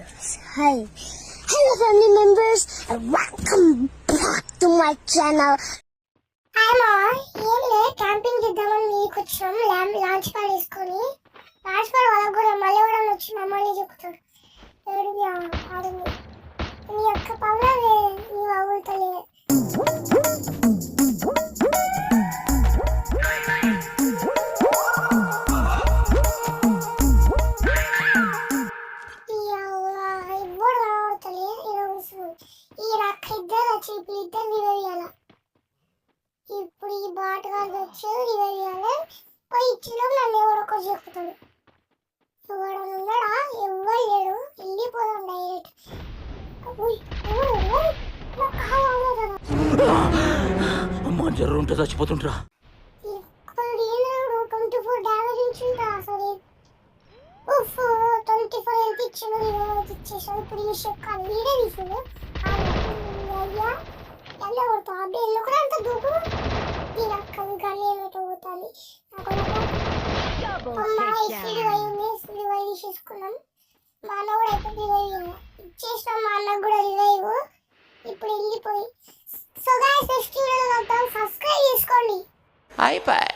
Hi. Hello family members and welcome back to my channel. ఏం లే camping చేద్దామని మీకు వచ్చాం. లాంచ్ ప్యాడ్ వేసుకొని లాంచ్ ప్యాడ్ వాళ్ళకు కూడా మళ్ళీ కూడా వచ్చి మమ్మల్ని చెప్తాడు. ఏడుది ఆడింది నీ అక్క పవన నీ అవుతలే ఇవ్వడు కనబడతలే ఈ రక్క ఇద్దరు వచ్చి ఇప్పుడు ఇద్దరు వివేయాల. ఇప్పుడు ఈ బాటగాడు వచ్చి వివేయాలి పోయి ఇచ్చిలో నన్ను ఎవరొకరు చెప్తాడు. ఎవడు ఉన్నాడా ఎవ్వరు లేడు వెళ్ళిపోదాం డైరెక్ట్. అమ్మా జ్వరం ఉంటే చచ్చిపోతుంటరా. 24 డ్యామేజ్ ఇచ్చిందా అసలు 24 ఎంత ఇచ్చిండు ఇచ్చేసాడు. ఇప్పుడు ఈ షెక్ వీడే తీసుడు అయ్యా ఎలా కొడతావు అబ్బాయి ఎల్లు కూడా అంత దూకు దీని అక్కది కానీ ఏమిటో పోతుంది. అమ్మ ఇసుడు అయింది ఇసుడు అయి తీసేసుకున్నాం. మా అన్న కూడా అయితే రివైవ్ ఇచ్చేసినాం. మా అన్నకు కూడా రివైవ్ ఇప్పుడు వెళ్ళిపోయి. సో గైస్ నెక్స్ట్ వీడియోలో కలుద్దాం. సబ్స్క్రైబ్ చేసుకోండి. అయిపోయి